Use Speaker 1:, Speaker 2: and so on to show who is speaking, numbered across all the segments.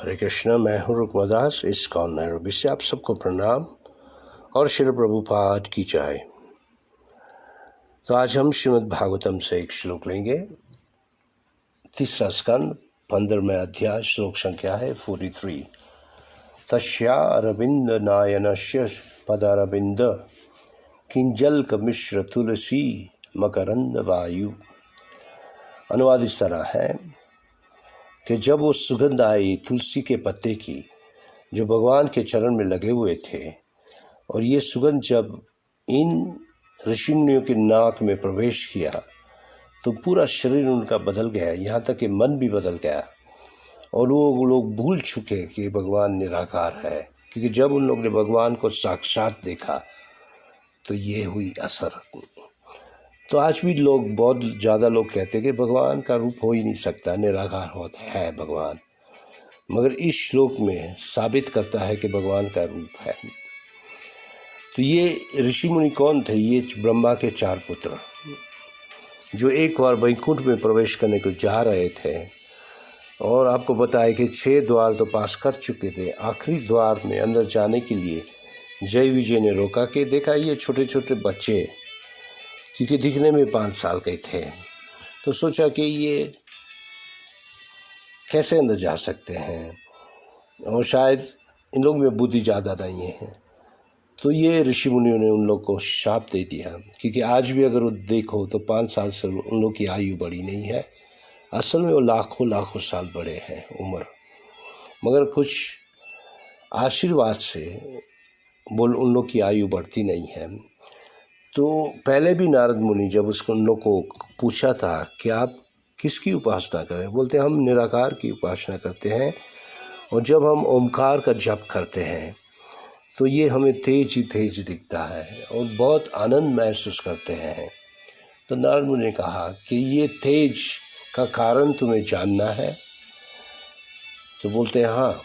Speaker 1: हरे कृष्णा। मैं हूँ रुक्मदास ISKCON Nairobi से आप सबको प्रणाम और श्री प्रभुपाद की जय। तो आज हम श्रीमद् भागवतम से एक श्लोक लेंगे। तीसरा स्कंद 15वें अध्याय, श्लोक संख्या है 43। तस्या अरविंद नायनस्य पदारविंद किंजल्क मिश्र तुलसी मकरंद वायु। अनुवाद इस तरह है कि जब वो सुगंध आई तुलसी के पत्ते की जो भगवान के चरण में लगे हुए थे, और ये सुगंध जब इन ऋषि मुनियों के नाक में प्रवेश किया तो पूरा शरीर उनका बदल गया, यहाँ तक कि मन भी बदल गया। और वो लोग भूल चुके कि भगवान निराकार है, क्योंकि जब उन लोग ने भगवान को साक्षात देखा तो ये हुई असर। तो आज भी लोग, बहुत ज़्यादा लोग कहते हैं कि भगवान का रूप हो ही नहीं सकता, निराकार होता है भगवान, मगर इस श्लोक में साबित करता है कि भगवान का रूप है। तो ये ऋषि मुनि कौन थे? ये ब्रह्मा के 4 पुत्र जो एक बार वैकुंठ में प्रवेश करने को जा रहे थे, और आपको बताया कि 6 द्वार तो पास कर चुके थे। आखिरी द्वार में अंदर जाने के लिए जय विजय ने रोका कि देखा ये छोटे छोटे बच्चे, क्योंकि दिखने में 5 साल के थे, तो सोचा कि ये कैसे अंदर जा सकते हैं, और शायद इन लोग में बुद्धि ज़्यादा नहीं है। तो ये ऋषि मुनियों ने उन लोग को शाप दे दिया, क्योंकि आज भी अगर वो देखो तो 5 साल से उन लोग की आयु बड़ी नहीं है, असल में वो लाखों लाखों साल बड़े हैं उम्र, मगर कुछ आशीर्वाद से बोल उन लोग की आयु बढ़ती नहीं है। तो पहले भी नारद मुनि जब उसको उन लोग को पूछा था कि आप किसकी उपासना करें, बोलते हम निराकार की उपासना करते हैं, और जब हम ओमकार का जप करते हैं तो ये हमें तेज ही तेज दिखता है और बहुत आनंद महसूस करते हैं। तो नारद मुनि ने कहा कि ये तेज का कारण तुम्हें जानना है? तो बोलते हैं हाँ।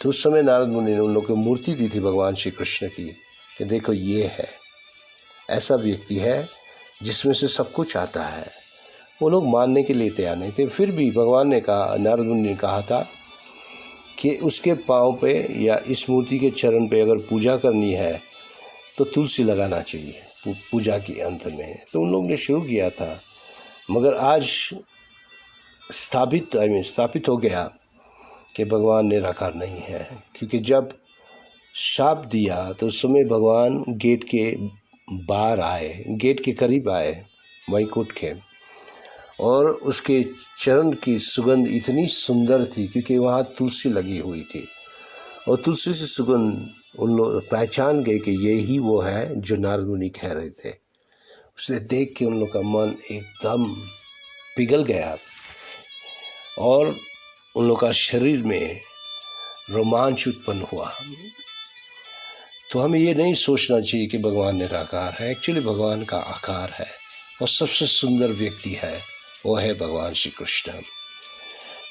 Speaker 1: तो उस समय नारद मुनि ने उन लोग को मूर्ति दी थी भगवान श्री कृष्ण की, कि देखो ये है, ऐसा व्यक्ति है जिसमें से सब कुछ आता है। वो लोग मानने के लिए तैयार नहीं थे, फिर भी भगवान ने कहा, नारद मुनि ने कहा था कि उसके पाँव पे या इस मूर्ति के चरण पे अगर पूजा करनी है तो तुलसी लगाना चाहिए पूजा के अंत में। तो उन लोग ने शुरू किया था, मगर आज स्थापित हो गया कि भगवान निराकार नहीं है, क्योंकि जब शाप दिया तो उस समय भगवान गेट के बाहर आए, गेट के करीब आए वैकुंठ के, और उसके चरण की सुगंध इतनी सुंदर थी क्योंकि वहाँ तुलसी लगी हुई थी, और तुलसी से सुगंध उन लोग पहचान गए कि यही वो है जो नारद मुनि कह रहे थे। उसे देख के उन लोग का मन एकदम पिघल गया, और उन लोग का शरीर में रोमांच उत्पन्न हुआ। तो हमें ये नहीं सोचना चाहिए कि भगवान निराकार है, एक्चुअली भगवान का आकार है, और सबसे सुंदर व्यक्ति है वो है भगवान श्री कृष्ण,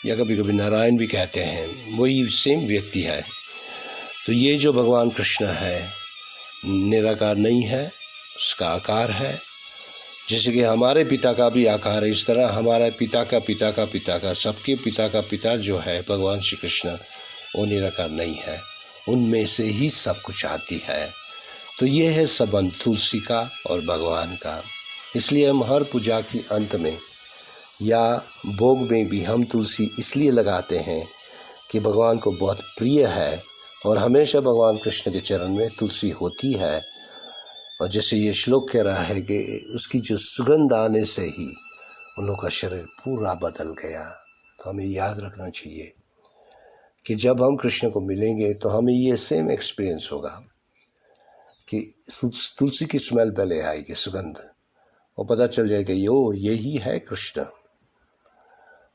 Speaker 1: या कभी कभी नारायण भी कहते हैं, वही सेम व्यक्ति है। तो ये जो भगवान कृष्ण है निराकार नहीं है, उसका आकार है। जैसे कि हमारे पिता का भी आकार है, इस तरह हमारे पिता का पिता का पिता का सबके पिता का पिता जो है भगवान श्री कृष्ण, वो निराकार नहीं है, उनमें से ही सब कुछ आती है। तो ये है संबंध तुलसी का और भगवान का। इसलिए हम हर पूजा के अंत में या भोग में भी हम तुलसी इसलिए लगाते हैं कि भगवान को बहुत प्रिय है, और हमेशा भगवान कृष्ण के चरण में तुलसी होती है। और जैसे ये श्लोक कह रहा है कि उसकी जो सुगंध आने से ही उन लोगों का शरीर पूरा बदल गया। तो हमें याद रखना चाहिए कि जब हम कृष्ण को मिलेंगे तो हमें ये सेम एक्सपीरियंस होगा कि तुलसी की स्मेल पहले आएगी, सुगंध, और पता चल जाएगा यही है कृष्ण,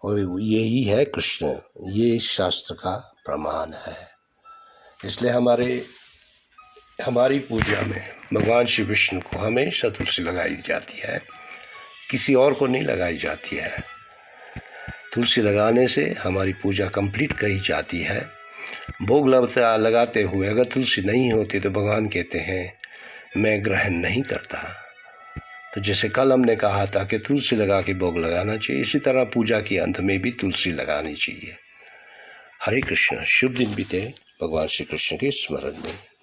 Speaker 1: और यही है कृष्ण, ये शास्त्र का प्रमाण है। इसलिए हमारी पूजा में भगवान श्री विष्णु को हमेशा तुलसी लगाई जाती है, किसी और को नहीं लगाई जाती है। तुलसी लगाने से हमारी पूजा कंप्लीट कही जाती है। भोग लगाते हुए अगर तुलसी नहीं होती तो भगवान कहते हैं मैं ग्रहण नहीं करता। तो जैसे कल हमने कहा था कि तुलसी लगा के भोग लगाना चाहिए, इसी तरह पूजा के अंत में भी तुलसी लगानी चाहिए। हरे कृष्ण। शुभ दिन बीते भगवान श्री कृष्ण के स्मरण में।